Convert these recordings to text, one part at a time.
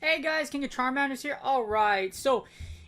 Hey guys, King of Charmanders here. Alright, so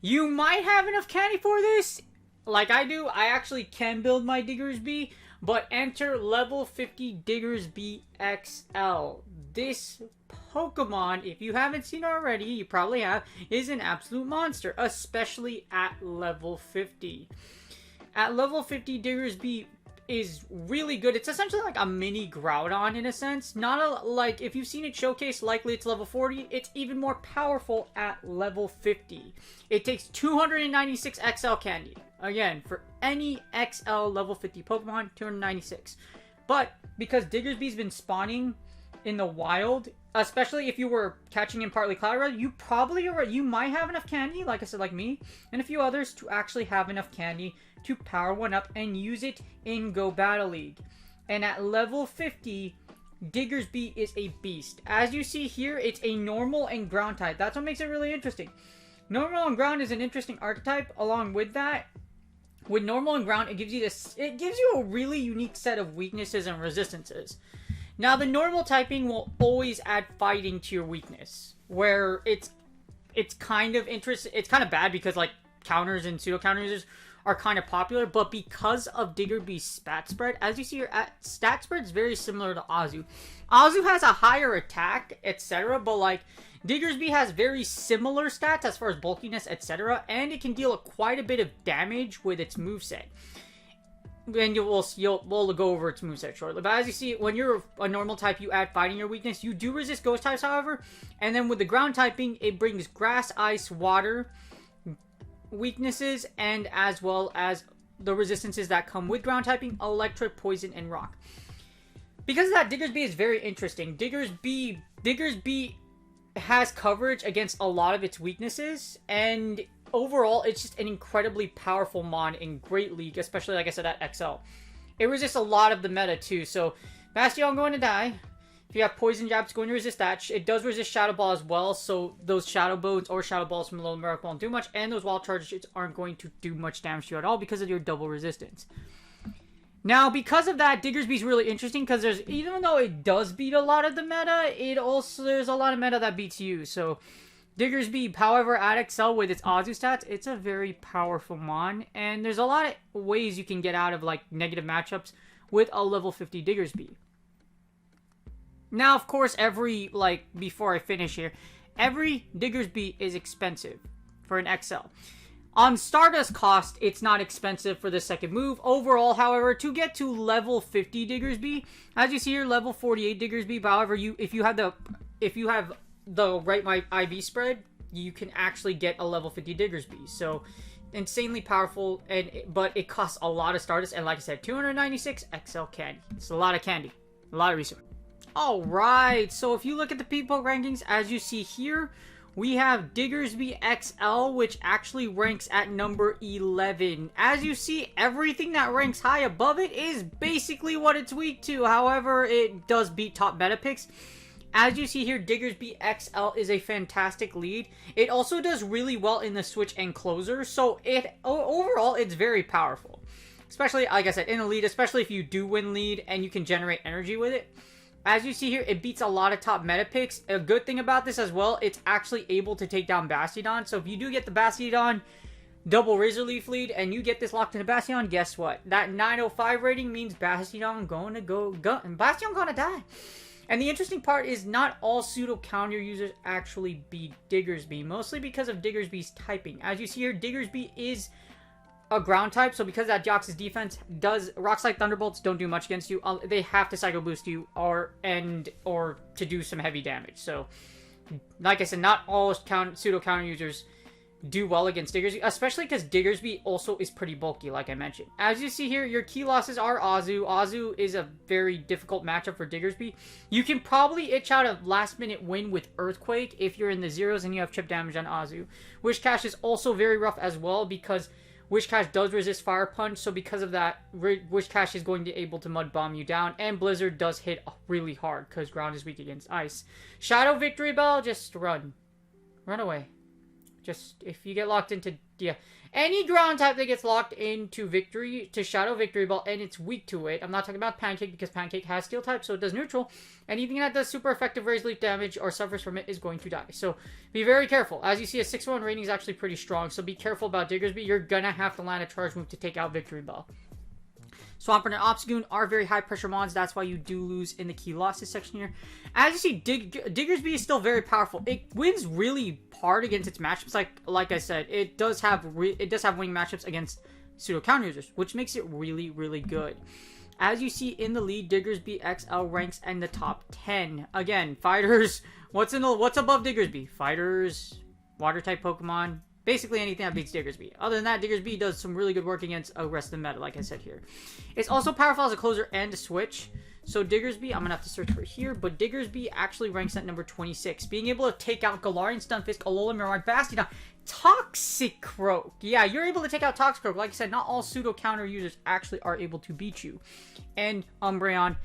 you might have enough candy for this. Like I do, I actually can build my Diggersby, but enter level 50 Diggersby XL. This Pokemon, if you haven't seen it already, you probably have, is an absolute monster, especially at level 50. At level 50, Diggersby is really good. It's essentially like a mini Groudon in a sense. Not a, like, if you've seen it showcased, likely it's level 40. It's even more powerful at level 50. It takes 296 XL candy. Again, for any XL level 50 Pokemon, 296. But because Diggersby's been spawning in the wild, especially if you were catching in partly cloud, you might have enough candy, like I said, like me, and a few others, to actually have enough candy to power one up and use it in Go Battle League. And at level 50, Diggersby is a beast. As you see here, it's a normal and ground type. That's what makes it really interesting. Normal and ground is an interesting archetype. Along with that, with normal and ground, it gives you a really unique set of weaknesses and resistances. Now, the normal typing will always add fighting to your weakness, where it's kind of interesting. It's kind of bad because like counters and pseudo counter users are kind of popular, but because of Diggerby's stat spread, as you see here, stat spread is very similar to Azu. Azu has a higher attack, etc., but like Diggersby has very similar stats as far as bulkiness, etc., and it can deal quite a bit of damage with its moveset. And we'll go over its moveset shortly. But as you see, when you're a normal type, you add fighting your weakness. You do resist ghost types, however, and then with the ground typing, it brings grass, ice, water weaknesses, and as well as the resistances that come with ground typing, electric, poison, and rock. Because of that, Diggersby is very interesting. Diggersby has coverage against a lot of its weaknesses, and overall, it's just an incredibly powerful mon in Great League, especially, like I said, at XL. It resists a lot of the meta, too, so Bastion going to die. If you have Poison Jab, it's going to resist that. It does resist Shadow Ball as well, so those Shadow Bones or Shadow Balls from Low Miracle won't do much, and those Wild Charges aren't going to do much damage to you at all because of your double resistance. Now, because of that, Diggersby's really interesting because even though it does beat a lot of the meta, there's a lot of meta that beats you, so Diggersby, however, at XL with its Azu stats, it's a very powerful mon, and there's a lot of ways you can get out of like negative matchups with a level 50 Diggersby. Now, of course, before I finish here, every Diggersby is expensive for an XL. On Stardust cost, it's not expensive for the second move. Overall, however, to get to level 50 Diggersby, as you see here, level 48 Diggersby, however, if you have the right IV spread, you can actually get a level 50 Diggersby. So, insanely powerful, but it costs a lot of Stardust, and like I said, 296 XL candy. It's a lot of candy, a lot of resources. Alright, so if you look at the people rankings, as you see here, we have Diggersby XL, which actually ranks at number 11. As you see, everything that ranks high above it is basically what it's weak to. However, it does beat top meta picks. As you see here, Diggersby XL is a fantastic lead. It also does really well in the switch and closer, so overall, it's very powerful. Especially, like I said, in the lead, especially if you do win lead and you can generate energy with it. As you see here, it beats a lot of top meta picks. A good thing about this as well, it's actually able to take down Bastiodon. So if you do get the Bastiodon double Razor Leaf lead and you get this locked into Bastiodon, guess what? That 905 rating means Bastiodon gonna die. And the interesting part is not all pseudo counter users actually beat Diggersby, mostly because of Diggersby's typing. As you see here, Diggersby is a ground type, so because that Deoxys defense Rock Slide Thunderbolts don't do much against you. They have to Psycho Boost you or to do some heavy damage. So, like I said, not all pseudo counter users do well against Diggersby, especially because Diggersby also is pretty bulky, like I mentioned. As you see here, your key losses are Azu. Azu is a very difficult matchup for Diggersby. You can probably itch out a last-minute win with Earthquake if you're in the zeros and you have chip damage on Azu. Wishcash is also very rough as well because Wishcash does resist Fire Punch, so because of that, Wishcash is going to be able to Mud Bomb you down, and Blizzard does hit really hard because Ground is weak against Ice. Shadow Victory Bell, just run. Run away. Just, if you get locked into, any ground type that gets locked into Shadow Victory Ball, and it's weak to it. I'm not talking about Pancake, because Pancake has Steel type, so it does neutral. Anything that does super effective Raise Leaf damage or suffers from it is going to die. So, be very careful. As you see, a 6-1 rating is actually pretty strong, so be careful about Diggersby. You're gonna have to land a charge move to take out Victory Bell. Swampert and Obstagoon are very high pressure mons. That's why you do lose in the key losses section here. As you see, Diggersby is still very powerful. It wins really hard against its matchups. Like I said, it does have winning matchups against pseudo counter users, which makes it really, really good. As you see in the lead, Diggersby XL ranks in the top 10. Again, fighters. What's above Diggersby? Fighters, water type Pokemon. Basically anything that beats Diggersby. Other than that, Diggersby does some really good work against the rest of the meta, like I said here. It's also powerful as a closer and a switch. So Diggersby, I'm going to have to search for it here, but Diggersby actually ranks at number 26. Being able to take out Galarian, Stunfisk, Alola, Miramar, Bastiodon, Toxicroak. Yeah, you're able to take out Toxicroak. Like I said, not all pseudo-counter users actually are able to beat you. And Umbreon,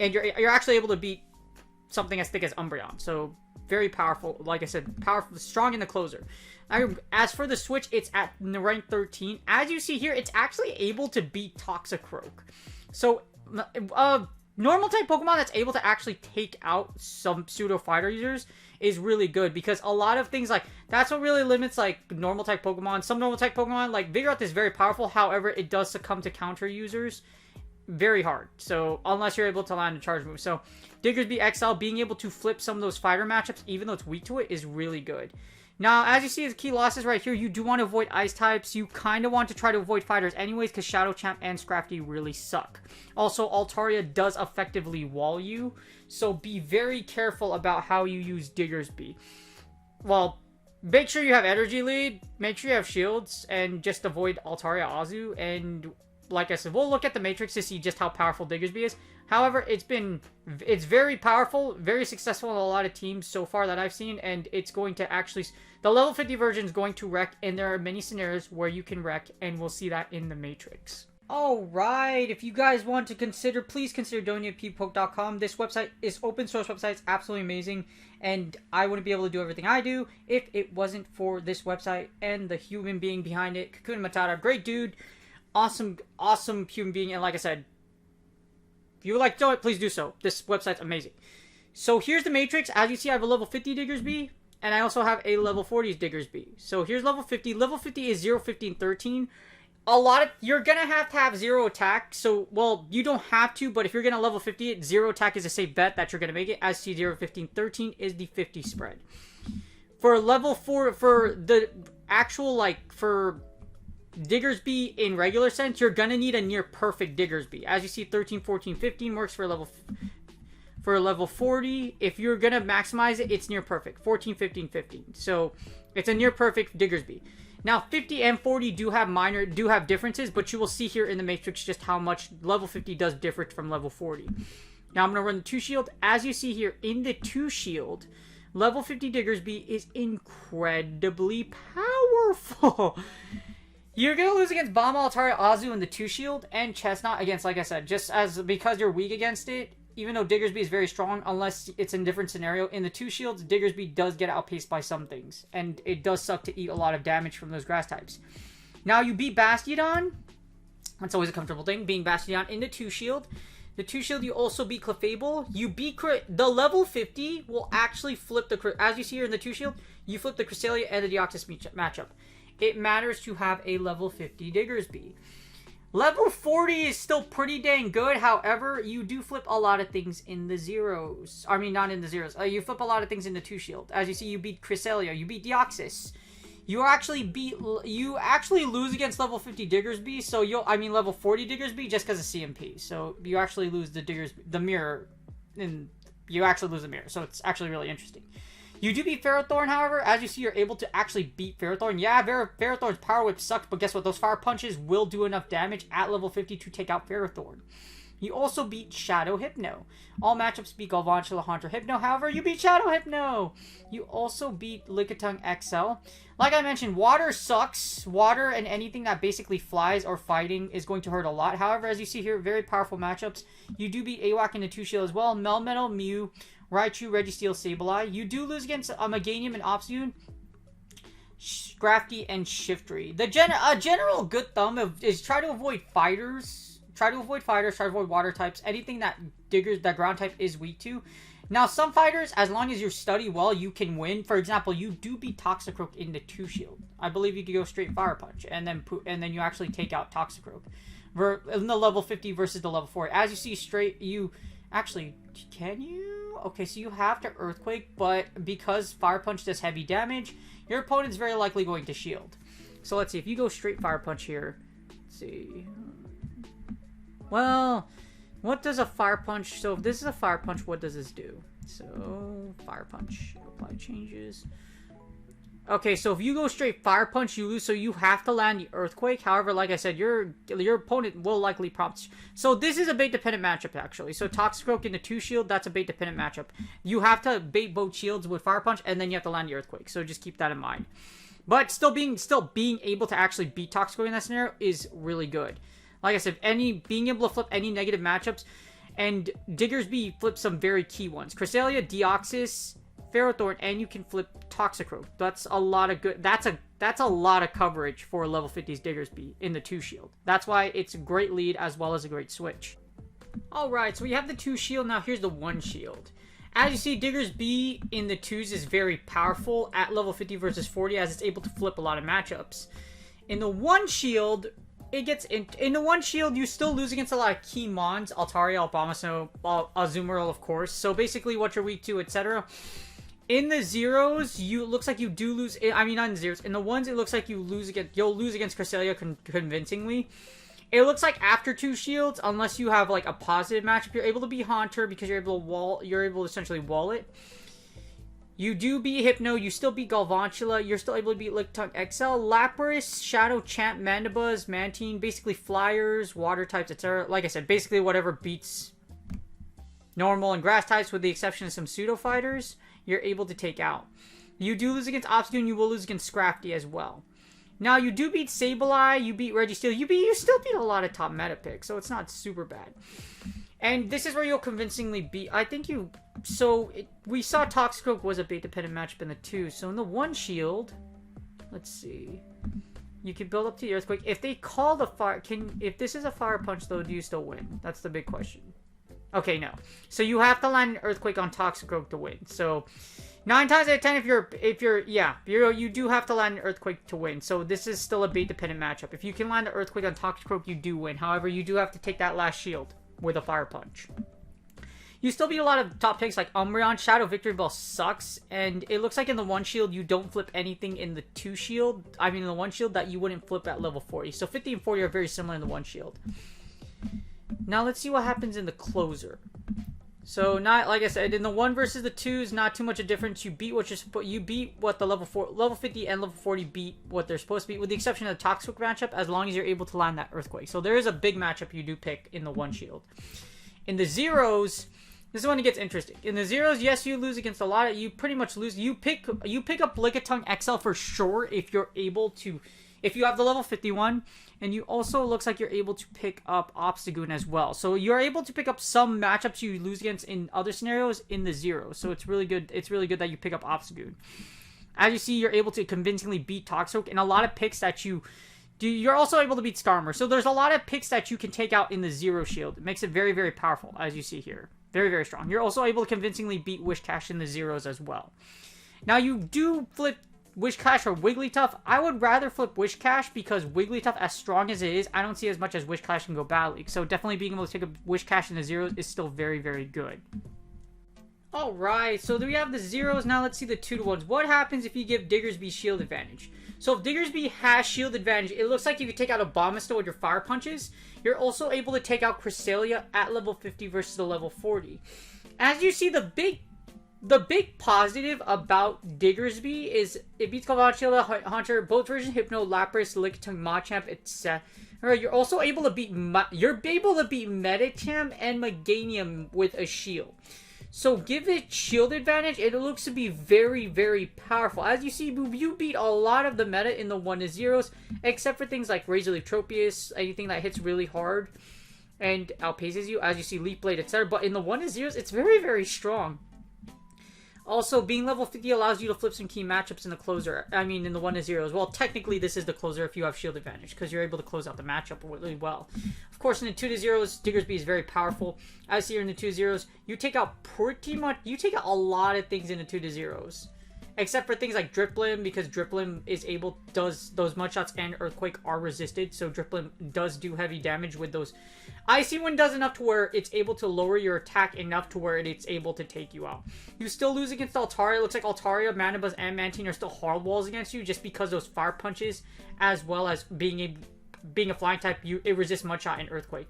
and you're actually able to beat something as thick as Umbreon. So very powerful. Like I said, powerful, strong in the closer. As for the switch, it's at rank 13. As you see here, it's actually able to beat Toxicroak. So, normal type Pokemon that's able to actually take out some pseudo fighter users is really good, because a lot of things that's what really limits normal type Pokemon. Some normal type Pokemon like Vigoroth is very powerful, however it does succumb to counter users very hard, so unless you're able to land a charge move. So Diggersby XL being able to flip some of those fighter matchups even though it's weak to it is really good. Now, as you see, the key losses right here, you do want to avoid ice types. You kind of want to try to avoid fighters anyways, because Shadow Champ and Scrafty really suck. Also, Altaria does effectively wall you, so be very careful about how you use Diggersby. Well, make sure you have Energy Lead, make sure you have shields, and just avoid Altaria Azu. And like I said, we'll look at the Matrix to see just how powerful Diggersby is. However, it's very powerful, very successful in a lot of teams so far that I've seen, and it's going to actually, the level 50 version is going to wreck, and there are many scenarios where you can wreck, and we'll see that in the Matrix. Alright, if you guys want to consider, please consider donating at ppoke.com. This website is open source website, it's absolutely amazing, and I wouldn't be able to do everything I do if it wasn't for this website and the human being behind it. Kakuna Matata, great dude, awesome human being, and like I said, if you would like to do it, please do so. This website's amazing. So here's the Matrix. As you see, I have a level 50 Diggersby, and I also have a level 40 Diggersby. So here's level 50. Level 50 is 0, 15, 13. You're gonna have to have 0 attack. So, well, you don't have to, but if you're gonna level 50 it, 0 attack is a safe bet that you're gonna make it. As you see, 0, 15, 13 is the 50 spread. For level 4, for the actual, for Diggersby in regular sense, you're gonna need a near perfect Diggersby. As you see, 13, 14, 15 works for level 40. If you're gonna maximize it, it's near perfect. 14, 15, 15. So it's a near perfect Diggersby. Now 50 and 40 do have differences, but you will see here in the Matrix just how much level 50 does differ from level 40. Now I'm gonna run the 2 shield. As you see here in the 2 shield, level 50 Diggersby is incredibly powerful. You're going to lose against Bomb, Altaria, Azu in the 2 shield, and Chestnut against, like I said, because you're weak against it, even though Diggersby is very strong, unless it's in a different scenario, in the 2 shields, Diggersby does get outpaced by some things, and it does suck to eat a lot of damage from those grass types. Now, you beat Bastiodon. That's always a comfortable thing, being Bastiodon in the 2 shield. The 2 shield, you also beat Clefable. You beat the level 50 will actually flip as you see here in the 2 shield, you flip the Cresselia and the Deoxys matchup. It matters to have a level 50 Diggersby. Level 40 is still pretty dang good. However, you do flip a lot of things in the zeros. I mean, not in the zeros. You flip a lot of things in the 2 shield. As you see, you beat Cresselia. You beat Deoxys. You actually lose against level 50 Diggersby. So level 40 Diggersby just because of CMP. So you actually lose the mirror. And you actually lose the mirror. So it's actually really interesting. You do beat Ferrothorn, however. As you see, you're able to actually beat Ferrothorn. Yeah, Ferrothorn's Power Whip sucks, but guess what? Those Fire Punches will do enough damage at level 50 to take out Ferrothorn. You also beat Shadow Hypno. All matchups beat Galvantula, Haunter, Hypno. However, you beat Shadow Hypno. You also beat Lickitung XL. Like I mentioned, water sucks. Water and anything that basically flies or fighting is going to hurt a lot. However, as you see here, very powerful matchups. You do beat AWAC in the 2-shield as well. Melmetal, Mew, Raichu, Registeel, Sableye. You do lose against Meganium and Obstagoon, Scrafty, and Shiftry. The general good thumb is try to avoid fighters. Try to avoid fighters, try to avoid water types, anything that ground type is weak to. Now, some fighters, as long as you study well, you can win. For example, you do beat Toxicroak in the 2-shield. I believe you could go straight Fire Punch, and then you actually take out Toxicroak. In the level 50 versus the level 40. As you see straight, you... Actually, can you? Okay, so you have to Earthquake, but because Fire Punch does heavy damage, your opponent's very likely going to shield. So let's see, if you go straight Fire Punch here, let's see... Well, what does a Fire Punch... So if this is a Fire Punch, what does this do? So, Fire Punch. Apply changes. Okay, so if you go straight Fire Punch, you lose. So you have to land the Earthquake. However, like I said, your opponent will likely prompt... So this is a bait-dependent matchup, actually. So Toxicroak in the 2-shield, that's a bait-dependent matchup. You have to bait both shields with Fire Punch, and then you have to land the Earthquake. So just keep that in mind. But still being able to actually beat Toxicroak in that scenario is really good. Like I said, being able to flip any negative matchups, and Diggersby flips some very key ones. Cresselia, Deoxys, Ferrothorn, and you can flip Toxicroak. That's a lot of good. That's a lot of coverage for level 50's Diggersby in the 2-shield. That's why it's a great lead as well as a great switch. Alright, so we have the 2-shield. Now here's the 1-shield. As you see, Diggersby in the 2s is very powerful at level 50 versus 40 as it's able to flip a lot of matchups. In the 1-shield... in the 1-shield, you still lose against a lot of key mons, Altaria, Abomasnow, Azumarill, of course. So basically what you're weak to, etc. In the 0s, it looks like you do lose. I mean, not in the 0s. In the 1s, it looks like you'll lose against Cresselia convincingly. It looks like after 2 shields, unless you have like a positive matchup, you're able to beat Haunter because you're able to essentially wall it. You do beat Hypno, you still beat Galvantula, you're still able to beat Lickitung XL, Lapras, Shadow Champ, Mandibuzz, Mantine, basically Flyers, Water types, etc. Like I said, basically whatever beats normal and grass types with the exception of some Pseudo Fighters, you're able to take out. You do lose against Obstagoon, you will lose against Scrafty as well. Now, you do beat Sableye, you beat Registeel, you still beat a lot of top meta picks, so it's not super bad. And this is where you'll convincingly beat... I think you... So, we saw Toxicroak was a bait-dependent matchup in the 2. So, in the 1-shield... Let's see... You can build up to the Earthquake. If they call the fire... If this is a Fire Punch, though, do you still win? That's the big question. Okay, no. So, you have to land an Earthquake on Toxicroak to win. So... 9 times out of 10, you do have to land an Earthquake to win. So this is still a bait-dependent matchup. If you can land an Earthquake on Toxicroak, you do win. However, you do have to take that last shield with a Fire Punch. You still beat a lot of top picks like Umbreon. Shadow Victory Bell sucks. And it looks like in the 1-shield, you don't flip anything in the 2-shield. I mean, in the 1-shield that you wouldn't flip at level 40. So 50 and 40 are very similar in the 1-shield. Now, let's see what happens in the closer. So, not like I said, in the 1 versus the 2s, not too much a difference. You beat what the level 50 and level 40 beat what they're supposed to beat, with the exception of the Toxic matchup, as long as you're able to land that Earthquake. So there is a big matchup you do pick in the 1-shield. In the 0s, this is when it gets interesting. In the 0s, yes, you lose against a lot of... You pretty much lose. You pick up Lickitung XL for sure if you're able to... If you have the level 51, and you also looks like you're able to pick up Obstagoon as well. So you're able to pick up some matchups you lose against in other scenarios in the 0. So it's really good. It's really good that you pick up Obstagoon. As you see, you're able to convincingly beat Toxicroak, and a lot of picks that you do. You're also able to beat Skarmory. So there's a lot of picks that you can take out in the 0 shield. It makes it very, very powerful, as you see here. Very, very strong. You're also able to convincingly beat Wishcash in the 0s as well. Now you do flip Wishcash or Wigglytuff. I would rather flip Wishcash because Wigglytuff, as strong as it is, I don't see as much as Wishcash can go badly. So definitely being able to take a Wishcash in the 0s is still very, very good. Alright, so we have the 0s. Now let's see the 2-to-1s. What happens if you give Diggersby shield advantage? So if Diggersby has shield advantage, it looks like you can take out Abomasnow with your Fire Punches. You're also able to take out Cresselia at level 50 versus the level 40. As you see, the big the big positive about Diggersby is it beats Galvantula, Haunter, both versions, Hypno, Lapras, Lickitung, Machamp, etc. You're also able to beat Medicham and Meganium with a shield. So give it shield advantage, and it looks to be very, very powerful. As you see, you beat a lot of the meta in the 1-0s, except for things like Razor Leaf Tropius, anything that hits really hard and outpaces you. As you see, Leaf Blade, etc. But in the 1-0s, it's very, very strong. Also, being level 50 allows you to flip some key matchups in the closer. I mean, in the 1-0s. Well, technically, this is the closer if you have shield advantage, because you're able to close out the matchup really well. Of course, in the 2-0s, Diggersby is very powerful. As here in the 2-0s, you take out a lot of things in the 2-0s. Except for things like Driplim, because Driplim does those mud shots and Earthquake are resisted, so Driplim does do heavy damage with those. Icy Wind does enough to where it's able to lower your attack enough to where it's able to take you out. You still lose against Altaria. It looks like Altaria, Manabuzz, and Mantine are still hard walls against you just because those fire punches, as well as being a flying type, it resists Mudshot and Earthquake.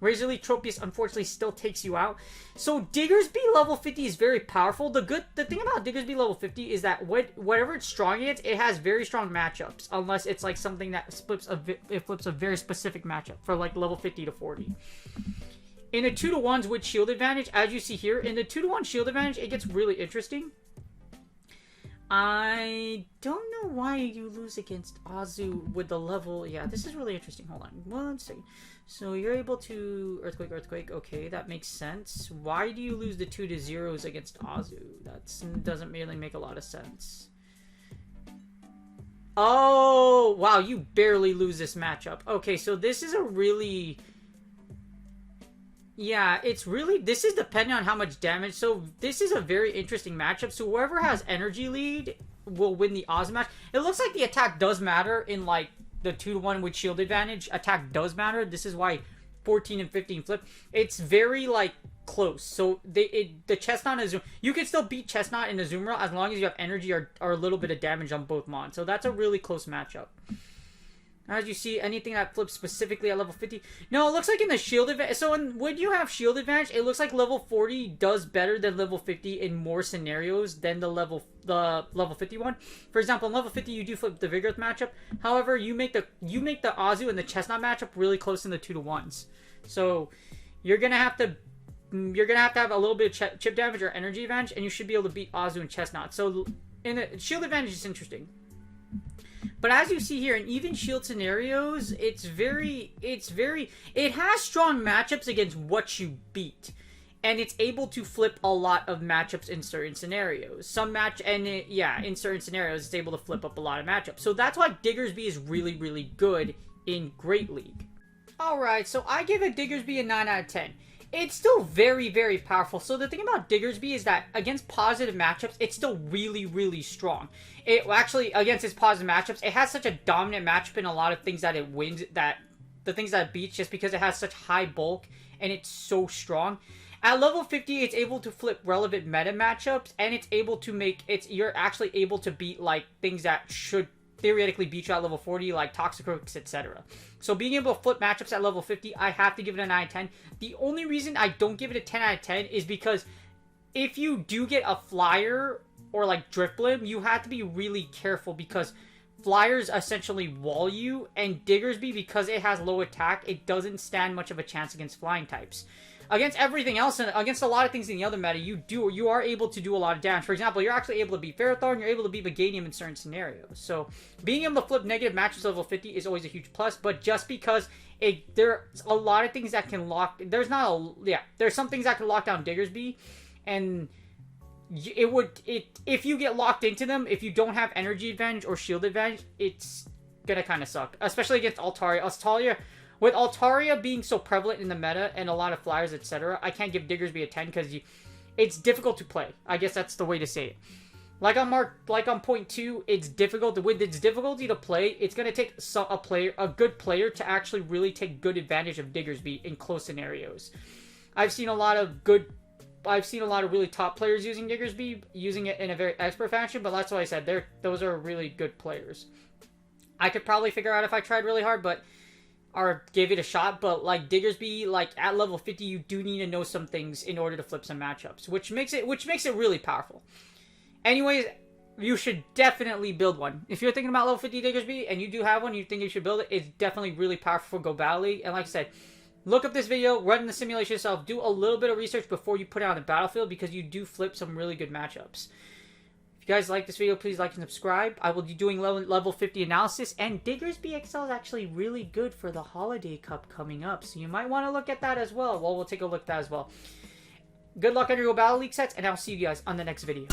Razor Leaf Tropius unfortunately still takes you out. So Diggersby level 50 is very powerful. The thing about Diggersby level 50 is that whatever it's strong against, it has very strong matchups. Unless it's like something that flips a very specific matchup for like level 50 to 40. In the 2-to-1s with shield advantage, as you see here, in the 2-to-1 shield advantage, it gets really interesting. I don't know why you lose against Azu with the level. Yeah, this is really interesting. Hold on 1 second. So you're able to Earthquake. Okay, that makes sense. Why do you lose the 2-to-0s against Azu? That doesn't really make a lot of sense. Oh, wow, you barely lose this matchup. Okay, so this is a really... Yeah, this is depending on how much damage. So this is a very interesting matchup. So whoever has energy lead will win the Oz match. It looks like the attack does matter in like the 2-to-1 with shield advantage. Attack does matter. This is why 14 and 15 flip. It's very like close. So the Chestnut and Azumarill, you can still beat Chestnut and Azumarill as long as you have energy or a little bit of damage on both Mon. So that's a really close matchup. As you see, anything that flips specifically at level 50. No, it looks like in the shield advantage. So when you have shield advantage, it looks like level 40 does better than level 50 in more scenarios than the level 51. For example, in level 50, you do flip the Vigoroth matchup. However, you make the Azu and the Chestnut matchup really close in the 2-to-1s. So you're gonna have to have a little bit of chip damage or energy advantage, and you should be able to beat Azu and Chestnut. So in the shield advantage is interesting. But as you see here, in even shield scenarios, it has strong matchups against what you beat. And it's able to flip a lot of matchups in certain scenarios. In certain scenarios, it's able to flip up a lot of matchups. So that's why Diggersby is really, really good in Great League. Alright, so I give it Diggersby a 9 out of 10. It's still very, very powerful. So the thing about Diggersby is that against positive matchups, it's still really, really strong. It actually, against its positive matchups, it has such a dominant matchup in a lot of things that it wins, that the things that it beats, just because it has such high bulk and it's so strong. At level 50, it's able to flip relevant meta matchups, and it's able to you're actually able to beat like things that should theoretically beat you at level 40, like Toxicroaks, etc. So being able to flip matchups at level 50, I have to give it a 9 out of 10. The only reason I don't give it a 10 out of 10 is because if you do get a flyer or like Drifblim, you have to be really careful because flyers essentially wall you, and Diggersby, because it has low attack, it doesn't stand much of a chance against flying types. Against everything else, and against a lot of things in the other meta, you are able to do a lot of damage. For example, you're actually able to beat Ferrothorn, you're able to beat Meganium in certain scenarios. So, being able to flip negative matchups level 50 is always a huge plus, but just because there's a lot of things that can there's some things that can lock down Diggersby, and if you get locked into them, if you don't have energy advantage or shield advantage, it's gonna kind of suck. Especially against Altaria. With Altaria being so prevalent in the meta and a lot of flyers, etc., I can't give Diggersby a 10 because it's difficult to play. I guess that's the way to say it. Like on point 2, it's difficult. With its difficulty to play, it's gonna take a good player to actually really take good advantage of Diggersby in close scenarios. I've seen a lot of really top players using Diggersby, using it in a very expert fashion, but that's why I said those are really good players. I could probably figure out if I tried really hard, but or give it a shot, but like Diggersby, like at level 50, you do need to know some things in order to flip some matchups, which makes it really powerful. Anyways, you should definitely build one. If you're thinking about level 50 Diggersby and you do have one, you think you should build it, it's definitely really powerful for Go Battle League. And like I said, look up this video, run the simulation yourself, do a little bit of research before you put it on the battlefield, because you do flip some really good matchups. If you guys like this video, please like and subscribe. I will be doing level 50 analysis, and Diggersby XL is actually really good for the Holiday Cup coming up, so you might want to look at that as well. Well, we'll take a look at that as well. Good luck on your Go Battle League sets, and I'll see you guys on the next video.